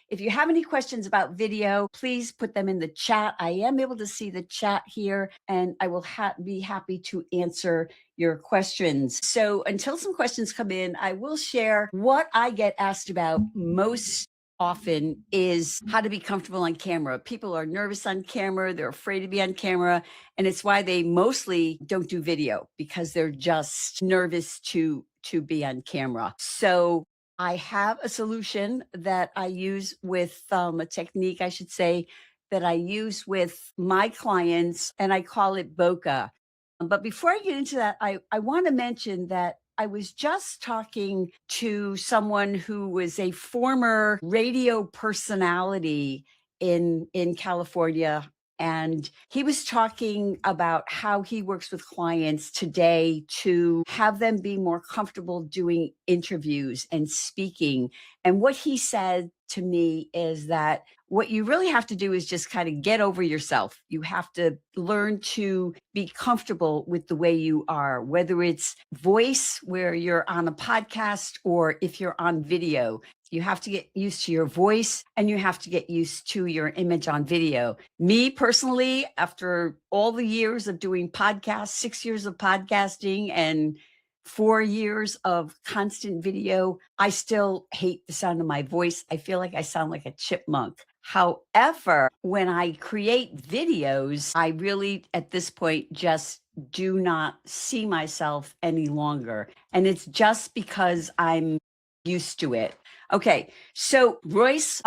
If you have any questions about video, please put them in the chat. I am able to see the chat here, and I will be happy to answer your questions. So until some questions come in, I will share what I get asked about most often is how to be comfortable on camera. People are nervous on camera. They're afraid to be on camera. And it's why they mostly don't do video, because they're just nervous to be on camera. So I have a solution that I use with a technique, I should say, that I use with my clients, and I call it BOCA. But before I get into that, I want to mention that I was just talking to someone who was a former radio personality in California, and he was talking about how he works with clients today to have them be more comfortable doing interviews and speaking. And what he said to me is that what you really have to do is just kind of get over yourself. You have to learn to be comfortable with the way you are, whether it's voice, where you're on a podcast, or if you're on video. You have to get used to your voice, and you have to get used to your image on video. Me personally, after all the years of doing podcasts, 6 years of podcasting and 4 years of constant video, I still hate the sound of my voice. I feel like I sound like a chipmunk. However, when I create videos, I really, at this point, just do not see myself any longer. And it's just because I'm used to it. Okay, so Royce,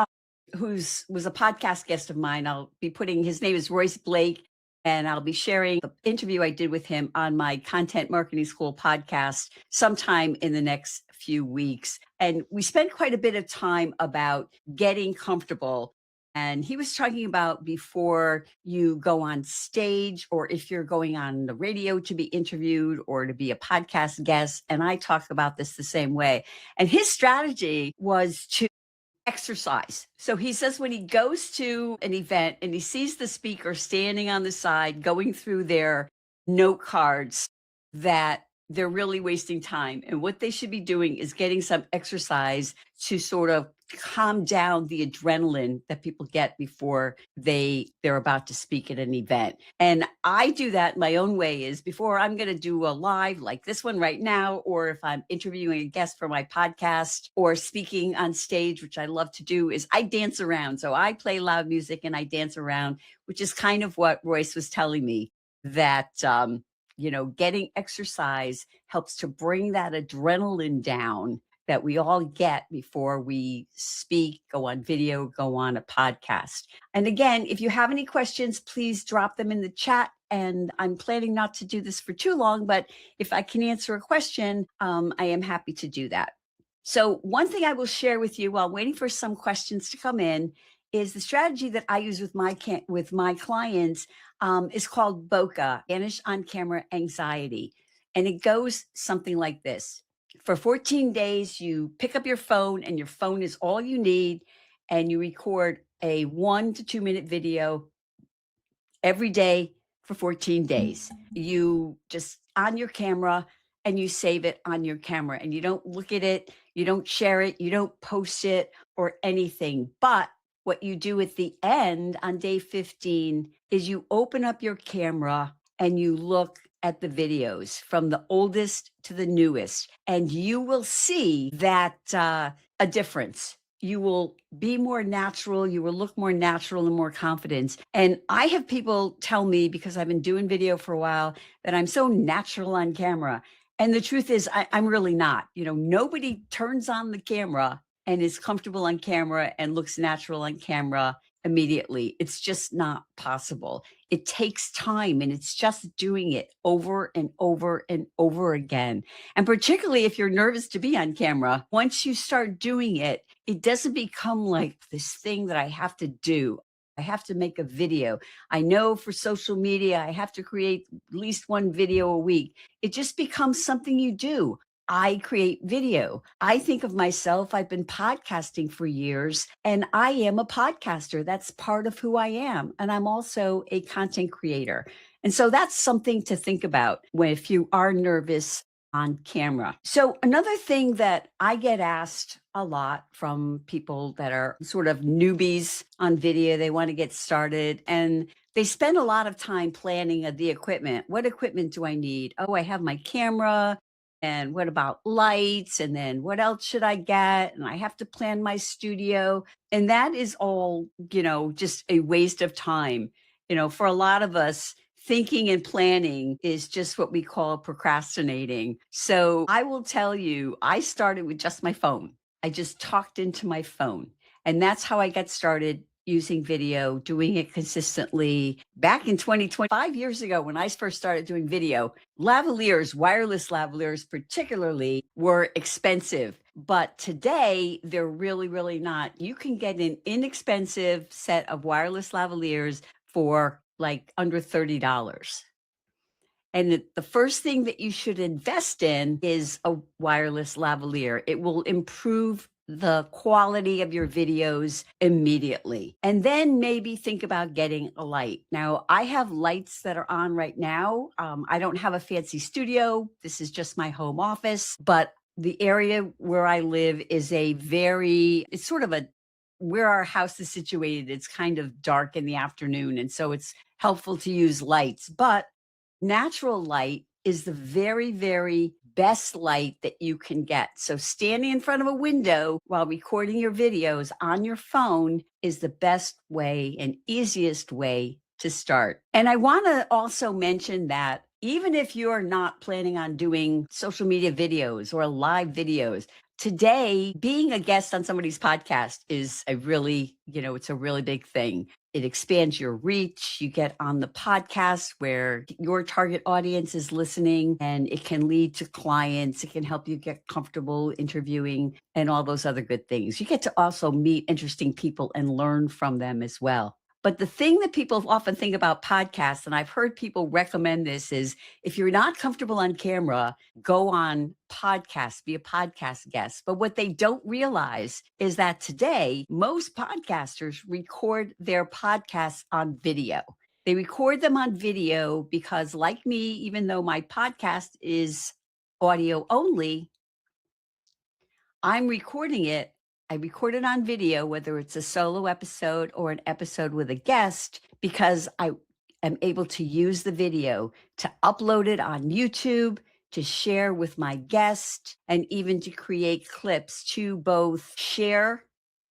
who's was a podcast guest of mine, I'll be putting, his name is Royce Blake, and I'll be sharing the interview I did with him on my Content Marketing School podcast sometime in the next few weeks. And we spent quite a bit of time about getting comfortable. And he was talking about before you go on stage, or if you're going on the radio to be interviewed or to be a podcast guest. And I talk about this the same way. And his strategy was to exercise. So he says when he goes to an event and he sees the speaker standing on the side going through their note cards, that they're really wasting time. And what they should be doing is getting some exercise to sort of calm down the adrenaline that people get before they're about to speak at an event. And I do that my own way. Is before I'm going to do a live like this one right now, or if I'm interviewing a guest for my podcast or speaking on stage, which I love to do, is I dance around. So I play loud music and I dance around, which is kind of what Royce was telling me, that getting exercise helps to bring that adrenaline down that we all get before we speak, go on video, go on a podcast. And again, if you have any questions, please drop them in the chat. And I'm planning not to do this for too long, but if I can answer a question, I am happy to do that. So one thing I will share with you while waiting for some questions to come in is the strategy that I use with my clients is called BOCA, Vanish on Camera Anxiety. And it goes something like this. For 14 days, you pick up your phone, and your phone is all you need, and you record a 1 to 2 minute video every day for 14 days. You just on your camera, and you save it on your camera, and you don't look at it, you don't share it, you don't post it or anything. But what you do at the end on day 15 is you open up your camera and you look at the videos from the oldest to the newest, and you will see that a difference. You will be more natural. You will look more natural and more confident. And I have people tell me, because I've been doing video for a while, that I'm so natural on camera. And the truth is, I'm really not. Nobody turns on the camera and is comfortable on camera and looks natural on camera immediately. It's just not possible. It takes time, and it's just doing it over and over and over again. And particularly if you're nervous to be on camera, once you start doing it, it doesn't become like this thing that I have to do. I have to make a video. I know for social media, I have to create at least one video a week. It just becomes something you do. I create video. I think of myself, I've been podcasting for years, and I am a podcaster. That's part of who I am. And I'm also a content creator. And so that's something to think about if you are nervous on camera. So another thing that I get asked a lot from people that are sort of newbies on video, they want to get started and they spend a lot of time planning the equipment. What equipment do I need? Oh, I have my camera. And what about lights? And then what else should I get? And I have to plan my studio. And that is all, just a waste of time. For a lot of us, thinking and planning is just what we call procrastinating. So I will tell you, I started with just my phone. I just talked into my phone. And that's how I got started using video, doing it consistently. Back in 2020, 5 years ago, when I first started doing video, lavaliers, wireless lavaliers particularly, were expensive. But today, they're really, really not. You can get an inexpensive set of wireless lavaliers for like under $30. And the first thing that you should invest in is a wireless lavalier. It will improve the quality of your videos immediately. And then maybe think about getting a light. Now, I have lights that are on right now. I don't have a fancy studio. This is just my home office. But the area where I live is it's sort of where our house is situated. It's kind of dark in the afternoon. And so it's helpful to use lights. But natural light is the very, very best light that you can get. So standing in front of a window while recording your videos on your phone is the best way and easiest way to start. And I want to also mention that even if you're not planning on doing social media videos or live videos, today, being a guest on somebody's podcast is it's a really big thing. It expands your reach. You get on the podcast where your target audience is listening, and it can lead to clients. It can help you get comfortable interviewing and all those other good things. You get to also meet interesting people and learn from them as well. But the thing that people often think about podcasts, and I've heard people recommend this, is if you're not comfortable on camera, go on podcasts, be a podcast guest. But what they don't realize is that today, most podcasters record their podcasts on video. They record them on video because, like me, even though my podcast is audio only, I'm recording it. I record it on video, whether it's a solo episode or an episode with a guest, because I am able to use the video to upload it on YouTube, to share with my guest, and even to create clips to both share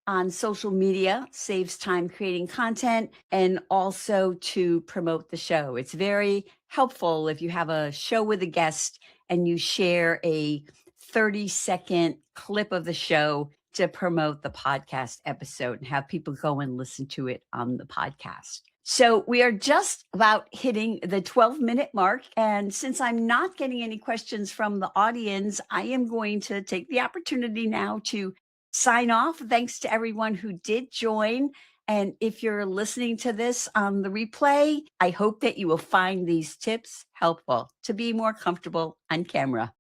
on social media, saves time creating content, and also to promote the show. It's very helpful if you have a show with a guest and you share a 30-second clip of the show to promote the podcast episode and have people go and listen to it on the podcast. So we are just about hitting the 12-minute mark. And since I'm not getting any questions from the audience, I am going to take the opportunity now to sign off. Thanks to everyone who did join. And if you're listening to this on the replay, I hope that you will find these tips helpful to be more comfortable on camera.